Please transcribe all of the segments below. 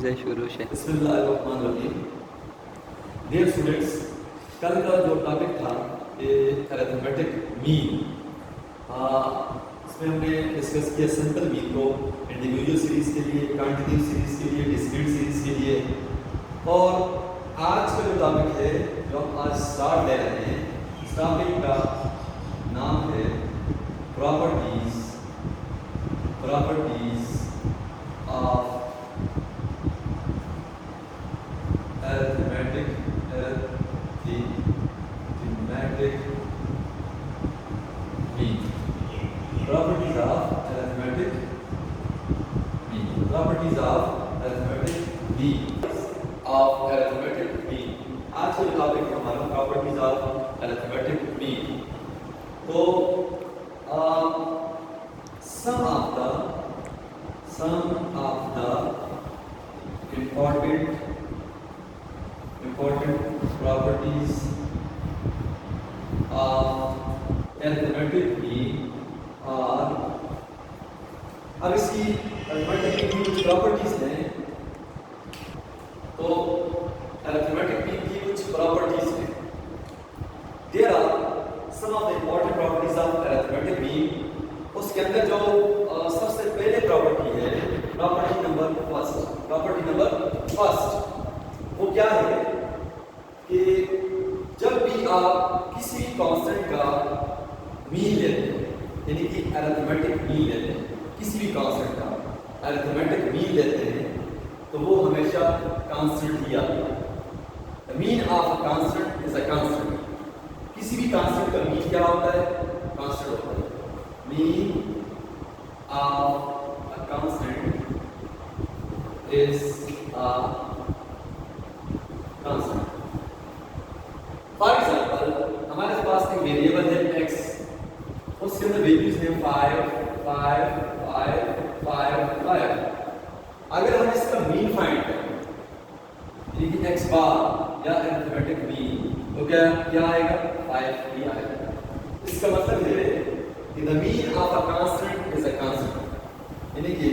जय शुरू से बिस्मिल्लाहिर्रहमानिर्रहीम। डियर स्टूडेंट्स, कल का जो टॉपिक था ये अरिथमेटिक मीन, इसमें हमने डिस्कस किया सिंपल मीन को इंडिविजुअल सीरीज के लिए, क्वांटिटेटिव सीरीज के लिए, डिस्क्रीट सीरीज के लिए। और आज का जो टॉपिक है जो हम आज स्टार्ट ले रहे हैं, इस टॉपिक का नाम है properties of arithmetic mean. Properties of arithmetic mean. Properties of arithmetic mean. Of arithmetic mean. आज का टॉपिक है हमारा प्रॉपर्टीज ऑफ arithmetic mean. तो some of the important properties of arithmetic mean are, अब इसकी arithmetic mean की कुछ properties हैं, तो arithmetic mean की कुछ प्रॉपर्टीज हैं। There are some of the important properties of arithmetic mean। उसके अंदर जो सबसे पहले प्रॉपर्टी है, प्रॉपर्टी नंबर फर्स्ट, वो क्या है कि जब भी आप किसी कांस्टेंट का मीन लेते हैं, यानी कि अरिथमेटिक मीन लेते हैं, किसी भी कांस्टेंट का अरिथमेटिक मीन लेते हैं, तो वो हमेशा कांस्टेंट ही आता है। The mean of a constant is a constant. किसी भी कांस्टेंट का मीन क्या होता है? कांस्टेंट होता है। Mean of a constant is a constant. For example, हमारे पास एक वेरिएबल है x, उसके अंदर वैल्यूज हैं 5, 5, 5, 5, 5। अगर हम इसका मीन फाइंड करें, यानी कि x बार या अरिथमेटिक मीन, तो क्या आएगा? 5 ही आएगा। इसका मतलब है कि the mean of a constant is a constant, यानी कि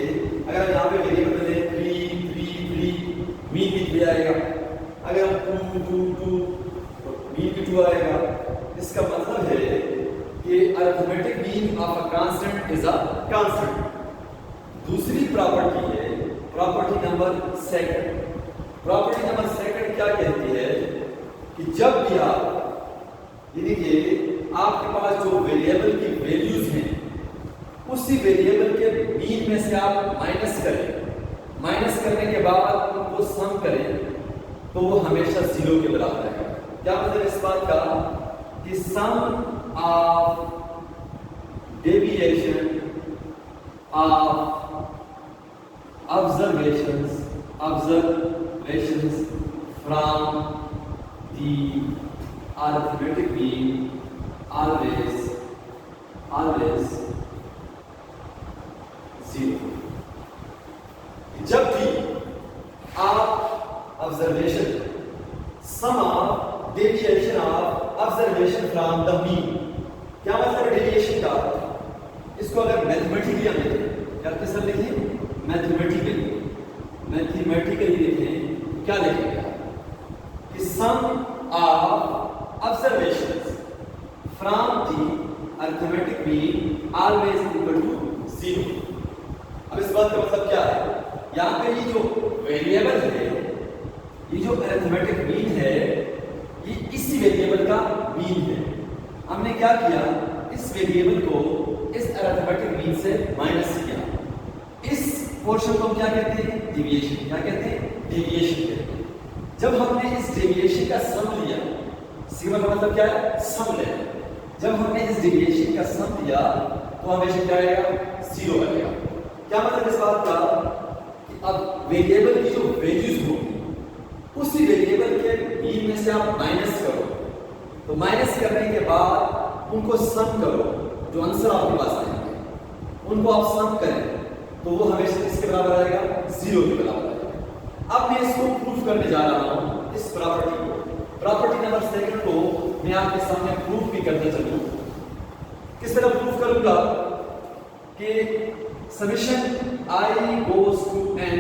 अगर यहाँ पे वेरिएबल है 3, 3, 3, मीन भी 3 आएगा। अगर हम 2, 2, 2, मीन भी 2 आएगा। इसका मतलब है कि arithmetic mean of a constant is a constant. दूसरी प्रॉपर्टी है property number second. Property number second क्या कहती है कि जब भी आप, यानी कि आपके पास जो वेरिएबल की वैल्यूज हैं, उसी वेरिएबल के मीन में से आप माइनस करें, माइनस करने के बाद उनको सम करें, तो वो हमेशा 0 के बराबर है। क्या मतलब इस बात का कि sum of deviation of observations from the arithmetic mean always 0। जब भी आप observation, sum of deviation of observation from the mean, क्या मतलब डेविएशन का? इसको अगर मैथमेटिकली हम लिखें, क्या किस तरह लिखें? मैथमेटिकली लिखें, क्या लिखेंगे कि sum of observations from the arithmetic mean always equal to 0। अब इस बात का मतलब क्या है? यहाँ पे ये जो वेरिएबल है, ये जो अरिथमेटिक मीन है, ये इसी वेरिएबल का मीन है। हमने क्या किया? इस वेरिएबल को इस अरिथमेटिक मीन से माइनस किया। इस पोर्शन को हम क्या कहते हैं? डेविएशन। क्या कहते हैं? डेविएशन कहते हैं। जब हमने इस डेविएशन का सम लिया, सिग्मा का मतलब क्या है? सम लेना। जब हमने इस डेविएशन का सम लिया, तो हमेशा क्या आएगा? 0 आएगा। क्या मतलब इस बात का कि अब वेरिएबल की जो वैल्यूज होंगी, उसी वेरिएबल के मीन में से आप माइनस करो, तो माइनस करने के बाद उनको सम करो, जो आंसर आपके पास आएंगे उनको आप सम करें, तो वो हमेशा किसके बराबर आएगा? 0 के बराबर आएगा। अब मैं इसको प्रूफ करने जा रहा हूं, इस प्रॉपर्टी को, प्रॉपर्टी नंबर सेकंड को मैं आपके सामने प्रूफ भी करने चलूं। किस तरह प्रूफ करूंगा कि summation I goes to n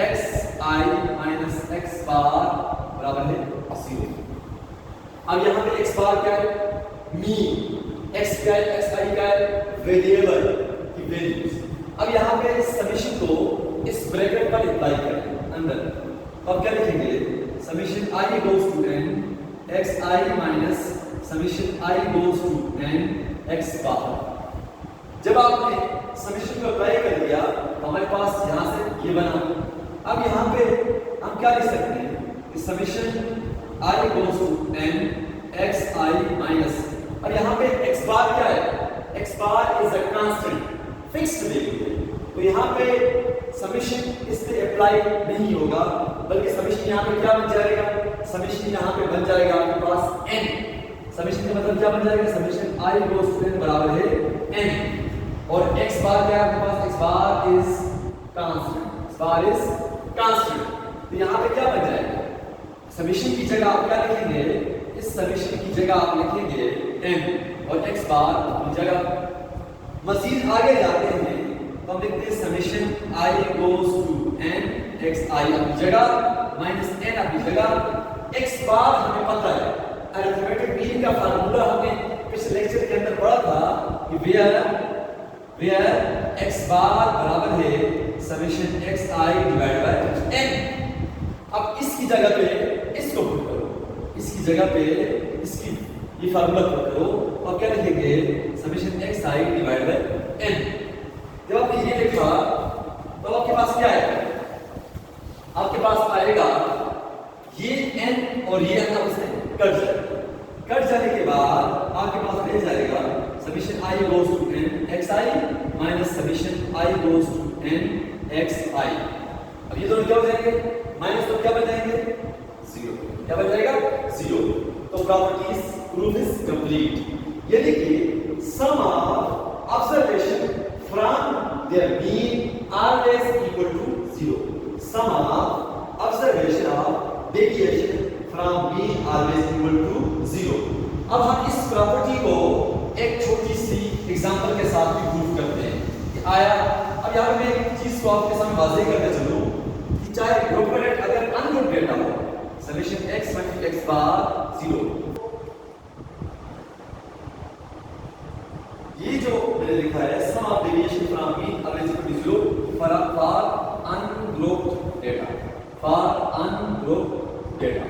x xi minus x bar बराबर है 0। अब यहाँ पे x बार क्या है? मीन। x क्या है? xi क्या है? वेरिएबल की वैल्यूज। अब यहाँ पे समेशन को इस ब्रैकेट पर अप्लाई करें अंदर, तो अब क्या लिखेंगे? Summation i goes to n xi minus summation i goes to n x bar. जब आपने समेशन को अप्लाई कर दिया तो हमारे पास यहाँ से ये बना। अब यहाँ पे हम क्या लिख सकते हैं कि summation i goes to n xi minus, और यहाँ पे x बार क्या है? x bar is a constant, fixed value है, तो यहाँ पे समेशन इस पे अप्लाई नहीं होगा, बल्कि समेशन यहाँ पे क्या बन जाएगा? समेशन यहाँ पे बन जाएगा आपके पास n। समेशन का मतलब क्या बन जाएगा? Summation i goes to n बराबर है n, और x बार क्या है आपके पास? x bar is constant, x bar is constant. तो यहाँ पे क्या बन जाएगा? समेशन की जगह आप क्या लिखेंगे? इस समेशन की जगह आप लिखेंगे n और x बार अपनी जगह। मजीद आगे जाते हैं तो हम लिखते हैं summation i goes to n xi अपनी जगह माइनस n अपनी जगह। x बार हमें पता है, अरिथमेटिक मीन का फार्मूला हमने पिछले लेक्चर के अंदर पढ़ा था कि वेयर x बार बराबर है summation xi divide by n। अब इसकी जगह पे इसको पुट करो, इसकी जगह पे इसकी ये फार्मूला पुट करो, और क्या लिखेंगे? Summation xi divide by n। जब आपने ये लिखा तो आपके पास क्या है? आपके पास आएगा ये n और ये n आपस में कट जाएगा। कट जाने के बाद आपके पास रह जाएगा summation i goes to n xi minus summation i goes to n xi। अब ये दोनों क्या हो जाएंगे? माइनस तो क्या बन जाएंगे? 0। क्या बन जाएगा? 0। तो प्रॉपर्टीज प्रूफ इज कंप्लीट। यानी कि sum of observation from their mean always equal to 0। Sum of observation of deviation from mean always equal to 0। अब हम इस प्रॉपर्टी को एक छोटी सी एग्जांपल के साथ भी प्रूफ करते हैं कि आया। अब यहाँ मैं एक चीज को आपके सामने वाज़ेह करके चलूं कि चाहे ग्रुप प्रोडक्ट अगर अनग्रुप डेटा हो, summation x multi x bar 0, ये जो मैंने लिखा है sum of deviation from mean always equal to 0 for ungrouped data, for ungrouped data.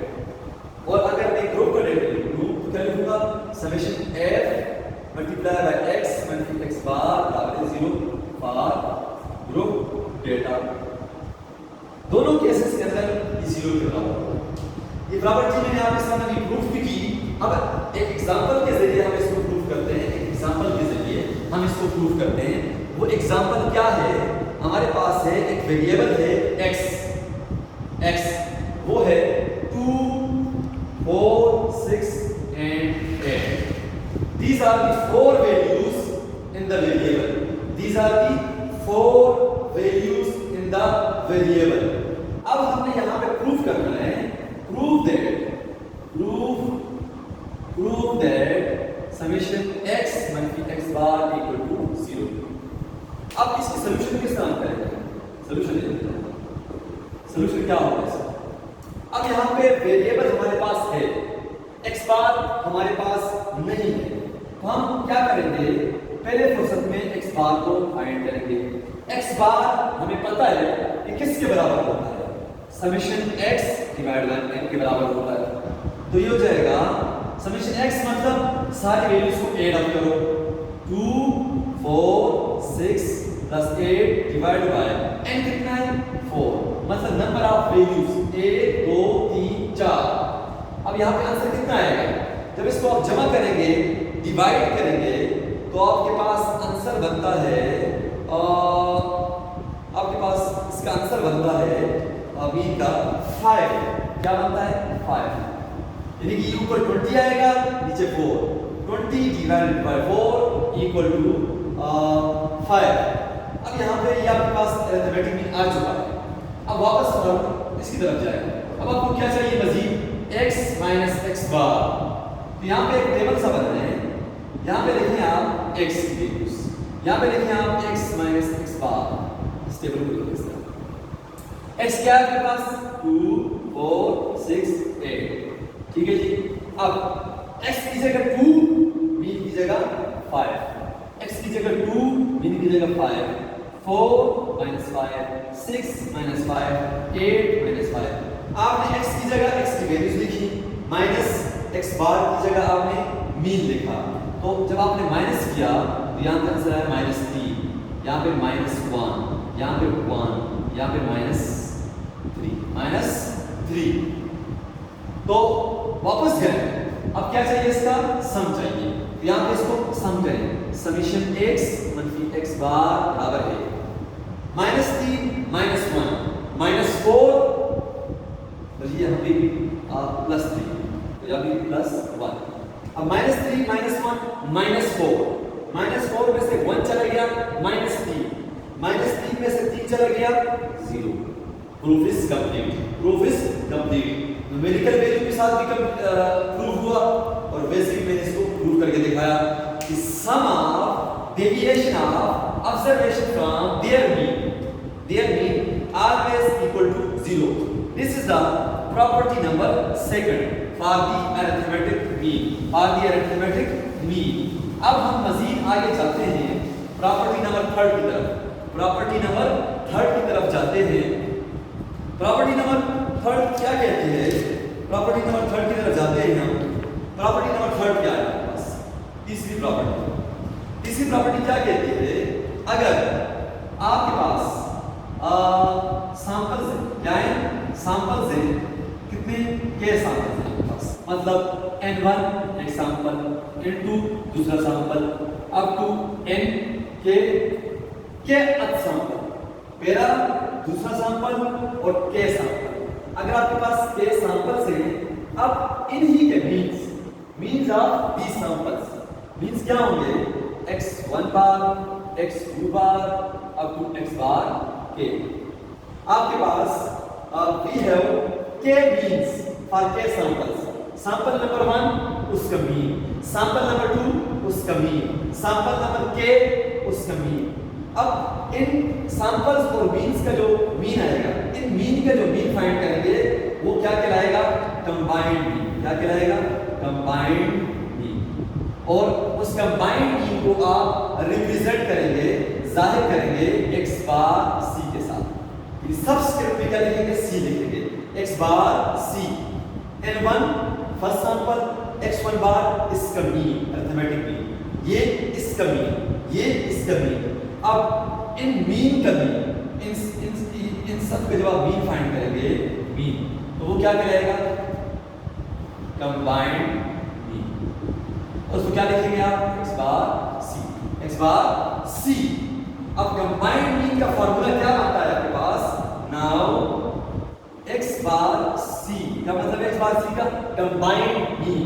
और अगर मैं ग्रुप को लूं तो क्या लिखूंगा? Summation f multiply by x multi x bar बराबर 0 फॉर ग्रुप डेटा। दोनों केसेस के अंदर ये 0 के बराबर होगा। ये प्रॉपर्टी मैंने आपके सामने भी प्रूफ भी की। अब एक एग्जांपल के जरिए हम इसको प्रूफ करते हैं, एक एग्जांपल के जरिए हम इसको प्रूफ करते हैं। वो एग्जांपल क्या है? हमारे पास है एक वेरिएबल है x, वो है 2 4 6 and 8। These are the 4 values in the variable. These are the 4 values in the variable. अब हमने यहाँ पे प्रूफ करना है, prove that summation x multi x bar equal to 0। अब इसकी सोल्यूशन किस तरह करेंगे? सोल्यूशन क्या होगा इसका? अब यहाँ पे वेरिएबल हमारे पास है, x बार हमारे पास नहीं है, तो हम क्या करेंगे? पहले फुर्सत में x बार को फाइंड करेंगे। x बार हमें पता है कि किसके बराबर होता है? Summation x divide by n के बराबर होता है। तो ये हो जाएगा समेशन x मतलब सारी वैल्यूज को ऐड अप करो, 2 4 6 प्लस 8 डिवाइड बाय n कितना है? 4, मतलब नंबर ऑफ वैल्यूज 1 2 3 4। अब यहाँ पे आंसर कितना आएगा? जब इसको आप जमा करेंगे, डिवाइड करेंगे, तो आपके पास आंसर बनता है आपके पास इसका आंसर बनता है b का 5। क्या बनता है? 5। यानी कि ऊपर 20 आएगा, नीचे 4। 20 डिवाइडेड बाय 4 इक्वल टू 5। अब यहाँ पे ये आपके पास अरिथमेटिक मीन आ चुका है। अब वापस हम इसकी तरफ जाएंगे। अब आपको क्या चाहिए मजीद? x माइनस x बार। तो यहाँ पे एक टेबल सा बना है, यहाँ पे लिखें आप x की वैल्यूज, यहाँ पे लिखें आप x माइनस x बार। इस टेबल को लिखें इस तरह। x क्या है आपके पास 2 4 6 8 ठीक है जी। अब x की जगह 2 मीन की जगह 5 x की जगह 2 मीन की जगह 5 4 minus 5 6 minus 5 8 minus 5 आपने x की जगह x की वैल्यूज लिखी माइनस x बार की जगह आपने मीन लिखा। तो जब आपने माइनस किया तो यहाँ पे आंसर आया -3 यहाँ पे -1 यहाँ पे 1 यहाँ पे -3 तो वापस गए। अब क्या चाहिए इसका सम चाहिए तो यहाँ पे इसको सम करें समीशन x मनफी x बार बराबर है -3 -1 -4 बल्कि यहाँ पे +3 तो यहाँ पे +1। अब -3 -1 -4 में से 1 चला गया -3 में से 3 चला गया 0। Proof is complete. Numerical value के साथ भी प्रूफ हुआ और वैसे भी मैंने इसको प्रूफ करके दिखाया कि sum of deviation of observation from their mean always equal to 0। This is the property number 2 for the arithmetic mean। अब हम मजीद आगे चलते हैं प्रॉपर्टी नंबर 3 की तरफ। प्रॉपर्टी नंबर 3 की तरफ जाते हैं। प्रॉपर्टी नंबर 3 क्या कहती है? प्रॉपर्टी नंबर 3 की तरफ जाते हैं हम। प्रॉपर्टी नंबर 3 क्या है हमारे पास? तीसरी प्रॉपर्टी क्या कहती है? अगर आपके पास सैंपल्स क्या है? सैंपल्स हैं कितने के सैंपल्स हैं आपके पास, मतलब n1 एक सैंपल, n2 दूसरा सैंपल, अप टू n के अथ सैंपल, पहला दूसरा सैंपल और के सैंपल। अगर आपके पास के सैंपल्स हैं, अब इन्हीं के means of these samples means क्या होंगे? x1 bar x2 bar up to x bar k। आपके पास we have k means for k samples। Sample number 1 उसका मीन, सैंपल नंबर 2 उसका मीन, सैंपल नंबर k उसका मीन। अब इन samples और मीन्स का जो मीन आएगा, इन मीन का जो मीन फाइंड करेंगे वो क्या कहलाएगा? Combined mean. क्या कहलाएगा? Combined mean. और उस कंबाइंड मीन को आप रिप्रेजेंट करेंगे, जाहिर करेंगे x बार c के साथ। सबस्क्रिप्ट में क्या लिखेंगे? c लिखेंगे, x बार c। n1 first sample, x1 बार इसका मीन, अरिथमेटिक मीन, ये इसका मीन, ये इसका मीन। अब इन मीन का मीन, इन सब का जब आप मीन फाइंड करेंगे मीन, तो वो क्या कहलाएगा? Combined mean. और उसको क्या लिखेंगे आप? x बार c। अब कंबाइंड मीन का फॉर्मूला क्या आता है आपके पास? नाउ x बार c का मतलब x बार c का कंबाइंड मीन।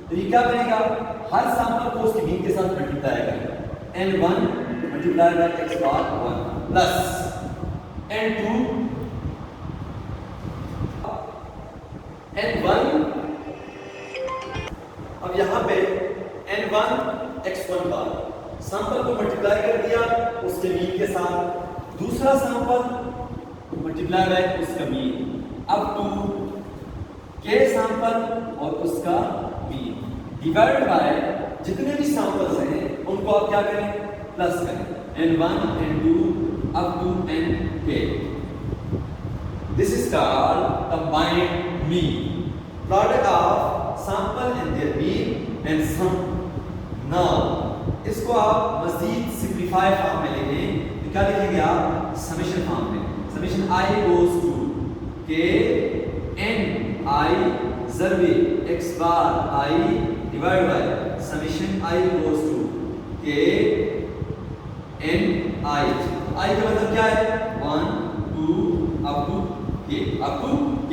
तो ये क्या बनेगा? हर सैंपल को उसके मीन के साथ मल्टीप्लाई करेंगे, n1 multiply by x bar 1 plus n2 n1। अब यहां पे n1 x1 बार सैंपल को मल्टीप्लाई कर दिया उसके मीन के साथ, दूसरा सैंपल मल्टीप्लाई बाय उसका मीन, अब टू के सैंपल और उसका मीन डिवाइड बाय जितने भी सैंपल्स हैं उनको आप क्या करें? प्लस करें, n1 n2 up to nk। This is called combined mean, product of sample and their mean and sum। Now इसको आप मजीद सिंप्लीफाई फॉर्म में लिखें तो क्या लिखेंगे आप? समेशन फॉर्म में। Summation i goes to k n i ज़रबे x bar i divide by summation i goes to k n i। i का मतलब क्या है? 1 2 up to k।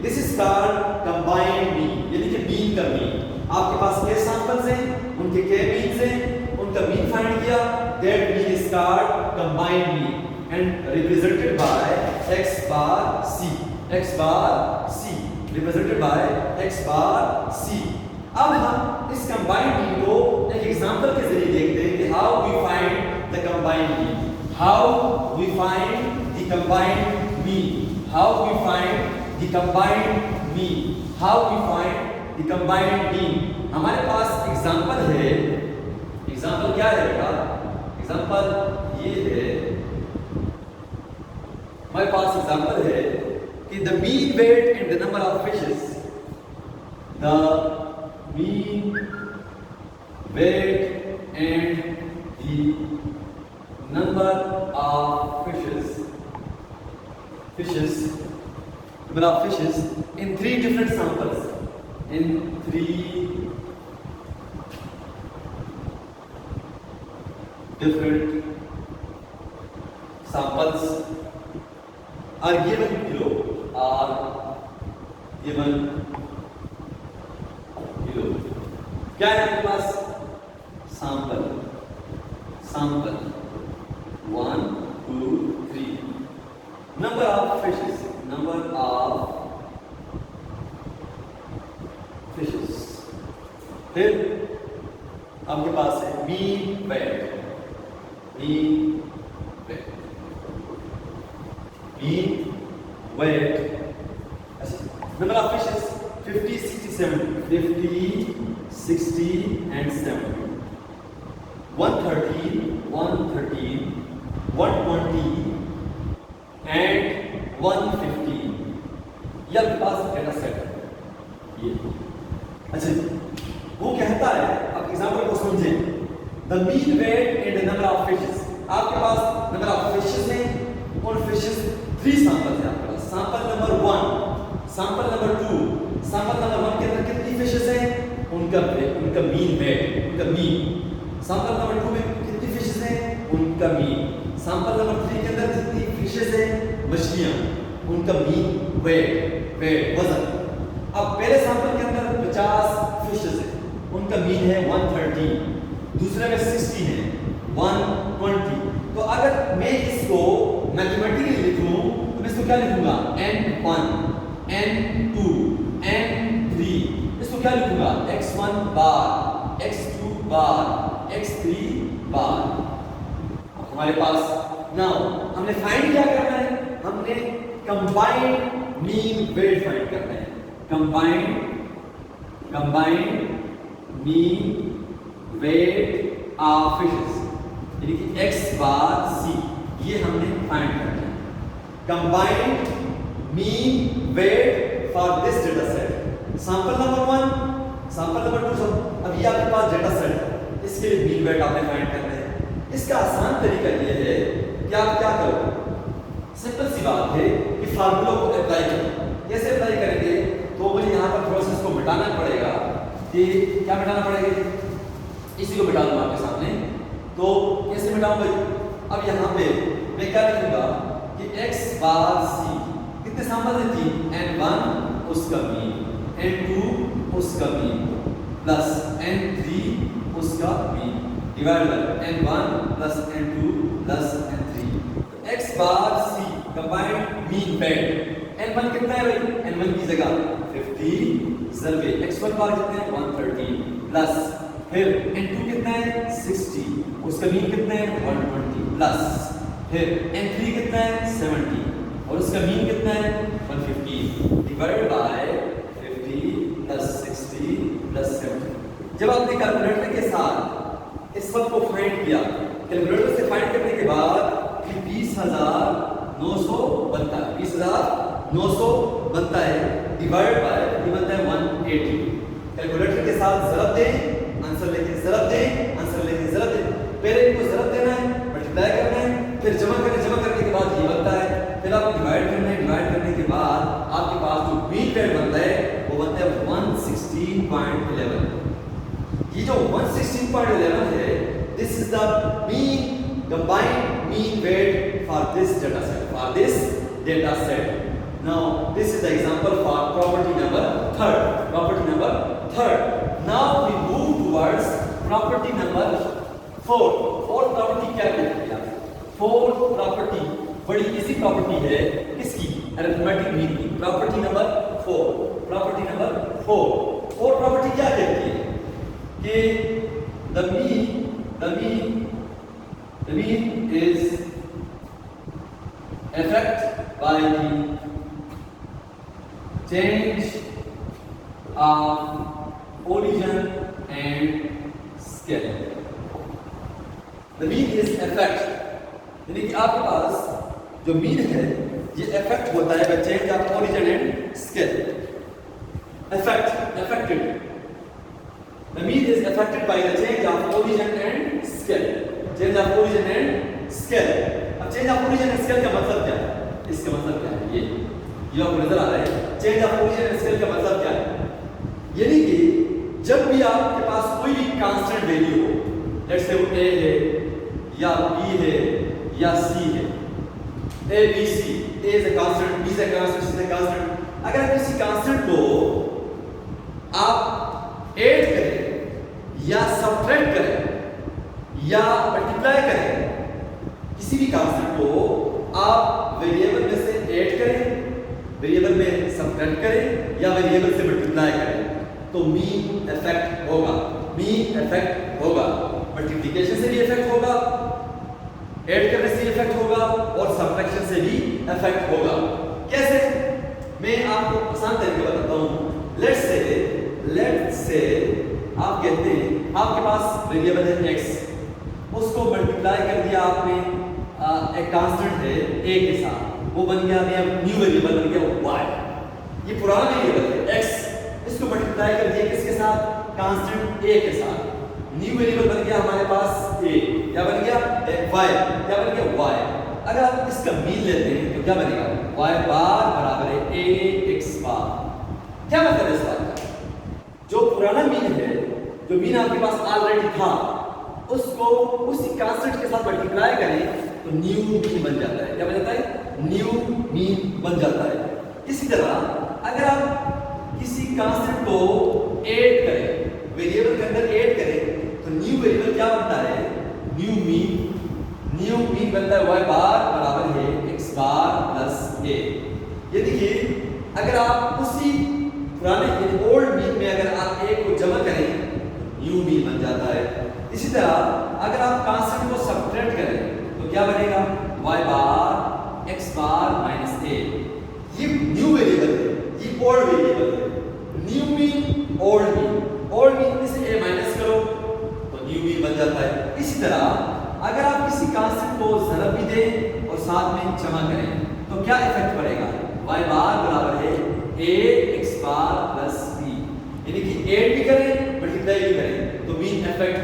This is called combined mean, यानी कि मीन का mean. आपके पास k samples हैं, उनके k मीन्स हैं, उनका मीन फाइंड किया, that mean is called combined mean and represented by x bar c। x bar c represented by x bar c। अब हम इस combined mean को एक एग्जांपल के जरिए देखते हैं कि how we find the combined mean। how we find the combined mean। how we find the combined mean, how we find the combined mean. हमारे पास एग्जांपल है, एग्जांपल क्या है बेटा, एग्जांपल ये है, हमारे पास एग्जांपल है कि the mean weight and the number of fishes, the mean weight and the number of fishes in three different samples, in three different samples are given below, क्या है आपके पास, सैंपल 1 2 3, number of fishes, फिर आपके पास है mean weight, number of fishes 50 60 70, 50 60 and 70, 113 120 and 150, ये आपके पास data set है ये। अच्छा, वो कहता है, आप एग्जांपल को समझें, the mean weight and the number of fishes, आपके पास नंबर ऑफ फिशेस हैं और फिशेस 3 सैंपल्स हैं आपके पास, sample number 1, sample number 2, sample number 1 के अंदर कितनी फिशेस हैं, उनका मीन वेट, उनका मीन, सैंपल नंबर 2 में कितनी फिशेस हैं, उनका मीन, सैंपल नंबर 3 के अंदर जितनी फिशेस हैं मछलियां, उनका मीन वेट वजन। अब पहले सैंपल के अंदर 50 फिशेस हैं, उनका मीन है 130, दूसरे में 60 है 120। तो अगर मैं इसको मैथमेटिकली लिखूं तो मैं इसको क्या लिखूंगा, n1 n2 n3, इसको क्या लिखूंगा, x1 बार x2 बार x3 बार। हमारे पास नाउ हमने फाइंड क्या करना है, हमने कंबाइंड मीन वेट फाइंड करना है, combined mean weight of fishes, यानी कि x बार c, ये हमने फाइंड करना है। Combined mean weight for this data set, sample number 1 sample number 2, अब ये आपके पास डेटा सेट है, इसके लिए मीन वेट आपने फाइंड करना है। इसका आसान तरीका ये है कि आप क्या करो, सिंपल सी बात है कि फार्मूला को अप्लाई करो। कैसे अप्लाई करेंगे, तो मुझे यहाँ पर थोड़ा सा इसको मिटाना पड़ेगा, कि क्या मिटाना पड़ेगा, इसी को मिटा दूंगा आपके सामने। तो कैसे मिटाऊं भाई, अब यहाँ पे मैं क्या लिखूंगा कि x बार c, कितने सैंपल है, 3, n1 उसका मीन, n2 उसका मीन प्लस n3 उसका mean divide by n1 plus n2 plus n3। तो x बार c combined mean weight, n1 कितना है भाई, n1 की जगह 50 जरबे x1 बार कितना है 130 प्लस फिर n2 कितना है 60, उसका मीन कितना है 120 प्लस फिर n3 कितना है 70 और उसका मीन कितना है 150 डिवाइड बाय 50 प्लस 60 प्लस 70। जब आपने कैलकुलेटर के साथ इस सब को फाइंड किया, कैलकुलेटर से फाइंड करने के बाद 20,900 बनता है, 20,900 बनता है डिवाइड बाय ये बनता है 180। कैलकुलेटर के साथ ज़रब दें, आंसर लेके ज़रब दें, आंसर लेके ज़रब दें, पहले इनको ज़रब देना है, मल्टीप्लाई करना है, फिर जमा करने के बाद ये बनता है, फिर आप डिवाइड करने के बाद आपके पास जो मीन वेट बनता है वो बनता है 116.11। ये जो 116.11 है, this is the mean combined mean weight for this data set, now this is the example for property number third. Now we move towards property number 4. fourth property क्या कहते हैं, fourth property बड़ी इजी प्रॉपर्टी है, किसकी, arithmetic mean की। Property number 4 fourth property क्या कहती है कि the mean is affected by the change of origin and scale. The mean is effect, यानी कि आपके पास जो मीन है ये इफेक्ट होता है by change of origin and scale. Affected. The mean is affected by the change of origin and scale. Change of origin and scale. अब change of origin and scale का मतलब क्या है? इसका मतलब क्या है? ये आपको नजर आ रहा है. Change of origin and scale का मतलब क्या है? यानी कि जब भी आपके पास कोई भी कांस्टेंट वैल्यू हो, लेट्स से वो a है या b है या c है, a b c, a is a constant, b is a constant, c is a constant. अगर किसी कांस्टेंट को आप ऐड करें या सब्ट्रैक्ट करें या मल्टीप्लाई करें, किसी भी कांस्टेंट को आप वेरिएबल में से ऐड करें, वेरिएबल में सब्ट्रैक्ट करें या वेरिएबल से मल्टीप्लाई करें, तो मीन इफेक्ट होगा. मीन इफेक्ट होगा, मल्टीप्लिकेशन से भी इफेक्ट होगा, ऐड करने से इफेक्ट होगा और सब्ट्रैक्शन से भी इफेक्ट होगा. कैसे? मैं आपको आसान तरीके बताता हूँ. लेट्स से आप कहते हैं आपके पास वेरिएबल है x, उसको मल्टीप्लाई कर दिया आपने एक कांस्टेंट है a के साथ, वो बन गया न्यू वेरिएबल बन गया y. ये पुराना वेरिएबल है x, इसको मल्टीप्लाई कर दिया किसके साथ? कांस्टेंट a के साथ. न्यू वेरिएबल बन गया हमारे पास a, क्या बन गया? y, क्या बन गया? y. अगर आप इसका मीन लेते हैं तो क्या बनेगा? y बार बराबर है ax बार. क्या मतलब है इस बात का? जो पुराना मीन है, जो मीन आपके पास ऑलरेडी था, उसको उसी कांस्टेंट के साथ मल्टीप्लाई करें तो न्यू मीन बन जाता है. क्या बन जाता है? न्यू मीन बन जाता है. इसी तरह अगर आप किसी कांस्टेंट को ऐड करें, वेरिएबल के अंदर ऐड करें, तो न्यू वेरिएबल क्या बनता है? न्यू मीन बनता है y बार बराबर है x बार प्लस a. ये देखिए, अगर आप उसी पुराने यानी ओल्ड मीन में अगर आप a को जमा करें तो न्यू मीन बन जाता है. इसी तरह अगर आप कांस्टेंट को सब्ट्रैक्ट करें तो क्या बनेगा? y bar x bar minus a. ये न्यू वेरिएबल है, ये ओल्ड वेरिएबल है. न्यू मीन ओल्ड मीन में से a माइनस करो तो न्यू मीन बन जाता है. इसी तरह अगर आप किसी कांस्टेंट को ज़रब भी दें और साथ में जमा करें तो क्या इफेक्ट पड़ेगा? y बार बराबर है ax बार प्लस b. यानी कि ऐड भी करें मल्टीप्लाई भी करें तो मीन इफेक्ट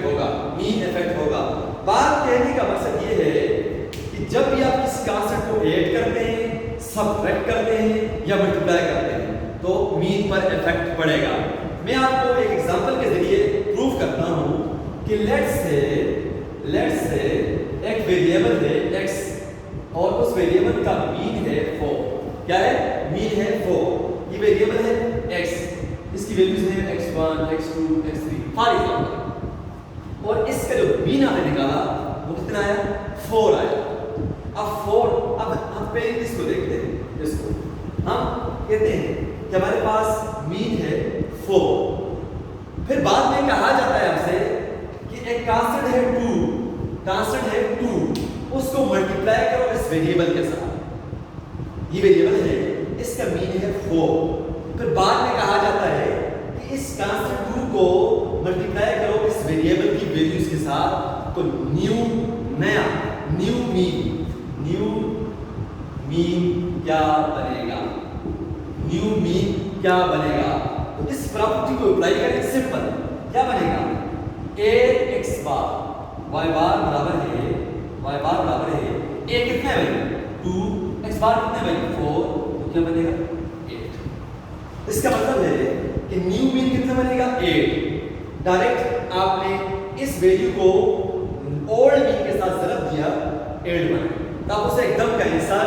होगा. बात कहने का मकसद ये है कि जब भी आप किसी कांस्टेंट को ऐड करते हैं, सब्ट्रैक्ट करते हैं या मल्टीप्लाई करते हैं तो मीन पर इफेक्ट पड़ेगा. मैं आपको एक एग्जांपल के जरिए प्रूव करता हूं कि लेट्स से एक वेरिएबल है x और उस वेरिएबल का मीन है 4. क्या है? मीन है 4. ये वेरिएबल है x, इसकी वैल्यूज है x1, x2, x3 for example, और इसका जो मीन आपने निकाला वो कितना आया? 4 आया. अब हम पहले इसको देखते हैं. इसको हम कहते हैं कि हमारे पास मीन है 4. फिर बाद में कहा जाता है हमसे कि एक कांस्टेंट है 2, उसको मल्टीप्लाई करो इस वेरिएबल के साथ. ये वेरिएबल है, इसका मीन है 4. फिर बाद में कहा जाता है कि इस कांस्टेंट 2 को मल्टीप्लाई करो इस वेरिएबल की वैल्यूज के साथ तो न्यू मीन क्या बनेगा? तो इस प्रॉपर्टी को अप्लाई करें. सिंपल क्या बनेगा? ax बार y बार बराबर है a कितना है? 2. x बार कितना है? 4. तो क्या बनेगा? 8. इसका मतलब है कि न्यू मीन कितना बनेगा? 8. डायरेक्ट आपने इस वैल्यू को ओल्ड मीन के साथ ज़रब दिया, 8 बना. तो आप उसे एकदम कहें सर,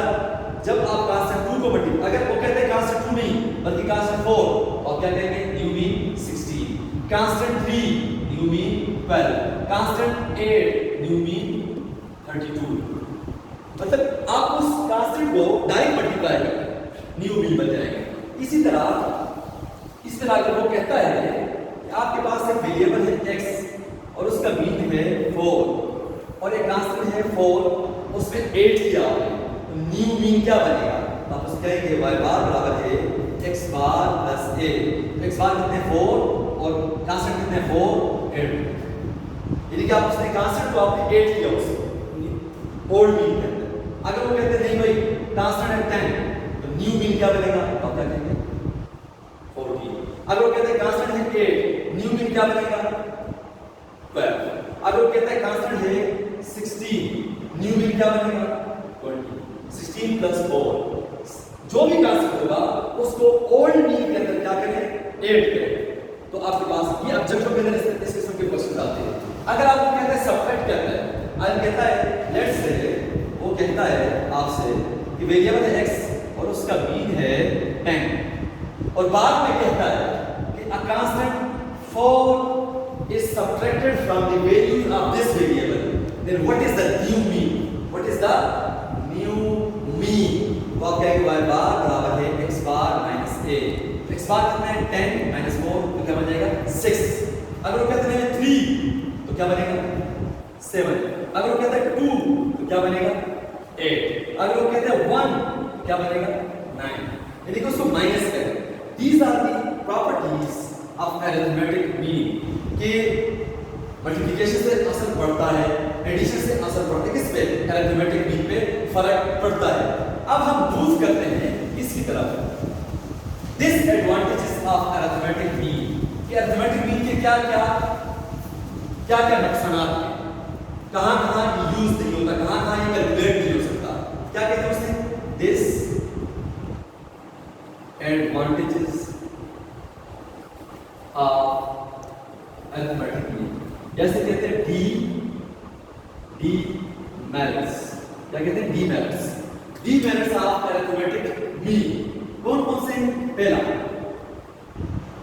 जब आप कांस्टेंट 2 को मल्टीप्लाई, अगर वो कहते हैं कांस्टेंट 2 नहीं बल्कि कांस्टेंट 4, और क्या कहेंगे? New mean 16. Constant 3 new mean 12. Constant 8 new mean 32. मतलब आप उस कांस्टेंट को डायरेक्ट मल्टीप्लाई करें, न्यू मीन बन जाएगा. इसी तरह अगर वो कहता है कि आपके पास एक वेरिएबल है x और उसका मीन है 4 और एक कांस्टेंट है 4, उसमें 8 लिया आपने, तो न्यू मीन क्या बनेगा? तो आप उसको कहेंगे y बार बराबर है x बार माइनस ए। तो x बार कितने 4 और कांस्टेंट कितने 4 8, यानी कि आप उसने कांस्टेंट को आपने 8 लिया उसको ओल्ड मीन के अंदर। अगर वो कहते नहीं भाई कांस्टेंट है 10 तो न्यू मीन क्या बनेगा, आप क्या कहेंगे 14। अगर वो कहते हैं कांस्टेंट है 8 न्यू मीन क्या बनेगा 12। अगर वो कहते हैं कांस्टेंट है 16 न्यू मीन क्या बनेगा 20। 16 प्लस 4 जो भी कांस्टेंट होगा उसको ओल्ड मीन के अंदर क्या करें 8 करें। तो आपके पास ये ऑब्जेक्टिव के अंदर इस किस्म के क्वेश्चन आते हैं। अगर आप कहते हैं सब्ट्रैक्ट क्या है, आज कहता है लेट्स से वो कहता है आपसे कि वेरिएबल है x और उसका मीन है 10 और बाद में कहता है कि a constant 4 is subtracted from the values of this variable, then what is the new mean? What is the new mean? तो आप कहेंगे y बार बराबर है x bar minus a। x बार कितना है 10 माइनस 4 तो क्या बन जाएगा 6। अगर वो कहते हैं 3 तो क्या बनेगा 7। अगर वो कहते हैं 2 तो क्या बनेगा 8। अगर वो कहते हैं 1 तो क्या बनेगा 9। यानी कि उसको माइनस करें। These are the properties of arithmetic mean कि मल्टीप्लिकेशन से असर पड़ता है, एडिशन से असर पड़ता है, किस पे arithmetic mean पे फर्क पड़ता है। अब हम मूव करते हैं इसकी तरफ। Disadvantages of arithmetic mean कि arithmetic mean के क्या नुकसानात हैं, कहाँ यूज नहीं होता, कहाँ ये कैलकुलेट नहीं हो सकता। क्या कहते हैं उसने disadvantages of arithmetic mean। जैसे कहते हैं demerits। क्या कहते हैं demerits of arithmetic mean। कौन से? पहला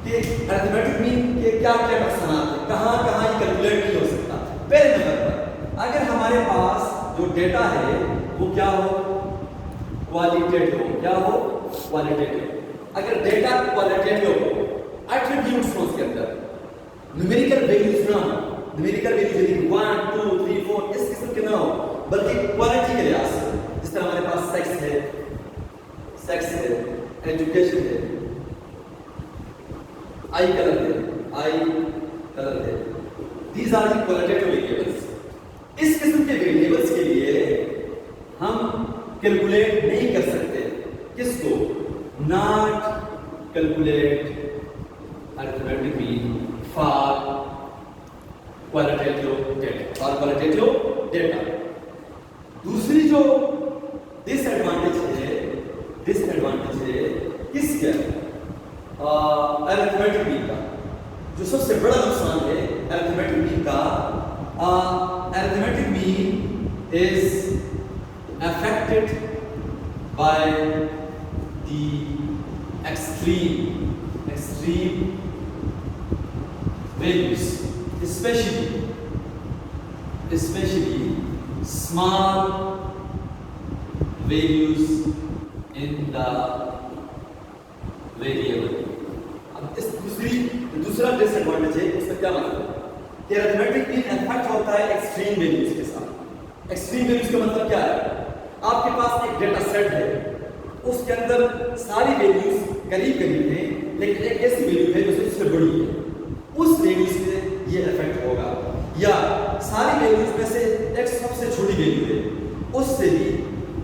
कि arithmetic mean के क्या नुकसानात हैं, कहाँ ये कैलकुलेट नहीं हो सकता। पहले नंबर पर अगर हमारे पास जो डेटा है वो क्या हो क्वालिटेटिव। अगर डेटा क्वालिटेटिव हो, एट्रीब्यूट्स हो उसके अंदर, न्यूमेरिकल वैल्यूज ना हो, न्यूमेरिकल वैल्यूज 1 2 3 4 इस किस्म के ना हो, बल्कि क्वालिटी के लिहाज से। जिस तरह हमारे पास सेक्स है, एजुकेशन है, आई कलर है। These are the qualitative variables। इस किस्म के वेरिएबल्स के लिए हम कैलकुलेट नहीं कर सकते। किसको? Not calculate arithmetic mean for qualitative data। दूसरी जो डिसएडवांटेज है किसका? arithmetic mean का। जो सबसे बड़ा नुकसान है arithmetic mean का, arithmetic mean is affected by the extreme values, especially small values in the variable। अब इस दूसरा डिसएडवांटेज है, इसका क्या मतलब है कि arithmetic mean अफेक्ट होता है एक्सट्रीम वैल्यूज के साथ। एक्सट्रीम वैल्यूज का मतलब क्या है? आपके पास एक डेटा सेट है, उसके अंदर सारी वैल्यूज करीब है, लेकिन एक ऐसी वैल्यू है जो सबसे बड़ी है, उस वैल्यू से ये इफेक्ट होगा। या सारी वैल्यूज में से एक सबसे छोटी वैल्यू है, उससे भी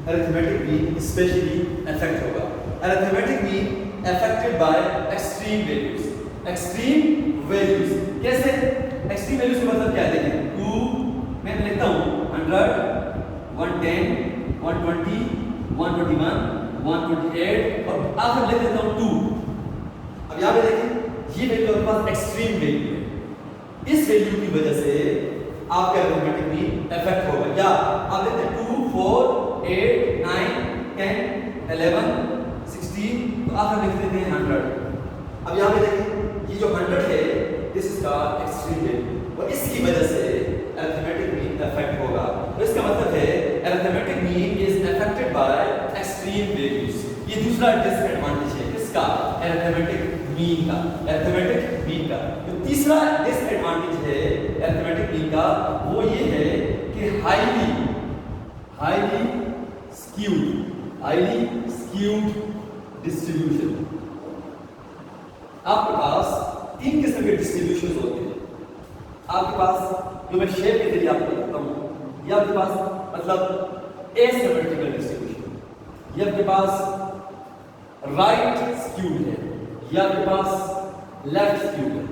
अरिथमेटिक मीन स्पेशली इफेक्ट होगा। Arithmetic mean affected by extreme values. कैसे? एक्सट्रीम वैल्यूज का मतलब क्या है? देखिए 2 मैं लिखता हूँ 100 110 120 121 128 और आखिर लिख देता हूँ 2। अब यहाँ पे देखिए ये वैल्यू आपके पास एक्सट्रीम वैल्यू है, इस वैल्यू की वजह से आपका अरिथमेटिक मीन इफेक्ट होगा। या आप देखते हैं 2 4 8 9 10 11 16 तो आखिर लिख देते हैं 100। अब यहाँ पे देखिए ये जो 100 है दिस इज का एक्सट्रीम वैल्यू और इसकी वजह से अरिथमेटिक मीन इफेक्ट होगा। तो इसका मतलब है arithmetic mean is affected by extreme values. ये दूसरा डिसएडवांटेज है किसका? अरिथमेटिक मीन का। जो तीसरा डिसएडवांटेज है अरिथमेटिक मीन का वो ये है कि हाईली स्क्यूड डिस्ट्रीब्यूशन। आपके पास तीन किस्म के डिस्ट्रीब्यूशन होते हैं। आपके पास जो मैं शेप के जरिए आपको बताता हूँ, ये आपके पास मतलब एसिमेट्रिकल डिस्ट्रीब्यूशन, ये आपके पास राइट स्क्यूड है, ये आपके पास लेफ्ट स्क्यूड है।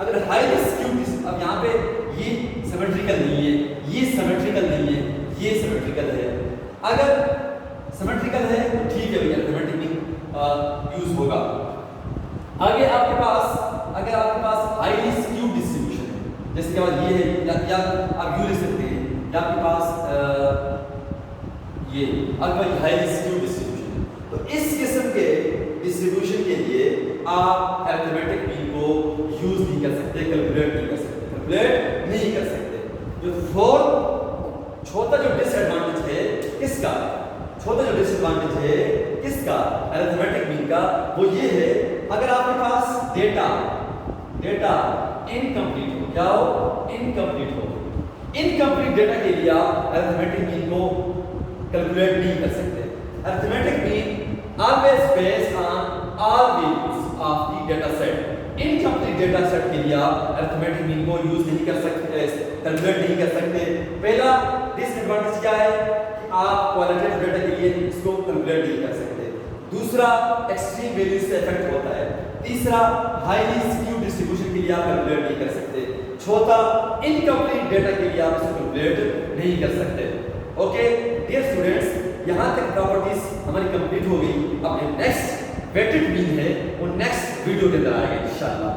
अगर हाईली स्क्यूड, अब यहाँ पे ये सिमेट्रिकल नहीं है, ये सिमेट्रिकल नहीं है, ये सिमेट्रिकल है। अगर सिमेट्रिकल है तो ठीक है भैया, सिमेट्रिक यूज होगा। आगे आपके पास, अगर आपके पास हाईली स्क्यूड डिस्ट्रीब्यूशन है, जैसे कि ये है या आप यू लिख सकते हैं, या आपके पास ये आपके पास हाईली स्क्यूड डिस्ट्रीब्यूशन है, तो इस किस्म के डिस्ट्रीब्यूशन के लिए आप अरिथमेटिक मीन को यूज नहीं कर सकते, कैलकुलेट नहीं कर सकते, कैलकुलेट नहीं कर सकते। जो फोर्थ छोटा जो डिसएडवांटेज है किसका, छोटा जो डिसएडवांटेज है किसका, अरिथमेटिक मीन का, वो ये है अगर आपके पास डेटा इनकम्प्लीट हो, क्या हो, इनकम्प्लीट हो, इनकम्प्लीट डेटा के लिए आप अरिथमेटिक मीन को कैलकुलेट नहीं कर सकते। Arithmetic mean always based on all values of the data set। Incomplete data set के लिए आप अरिथमेटिक मीन को यूज नहीं कर सकते, कैलकुलेट नहीं कर सकते। पहला डिसएडवांटेज क्या है कि आप क्वालिटेटिव डेटा के लिए इसको कैलकुलेट नहीं कर सकते। दूसरा एक्सट्रीम वैल्यूज से इफेक्ट होता है। तीसरा हाईली स्क्यूड डिस्ट्रीब्यूशन के लिए आप कैलकुलेट नहीं कर सकते। चौथा इनकम्प्लीट डेटा के लिए आप इसको कैलकुलेट नहीं कर सकते। ओके डियर स्टूडेंट्स, यहाँ तक प्रॉपर्टीज हमारी कंप्लीट हो गई। अब नेक्स्ट वेटेड मीन है वो नेक्स्ट वीडियो के अंदर आएगा इंशाल्लाह।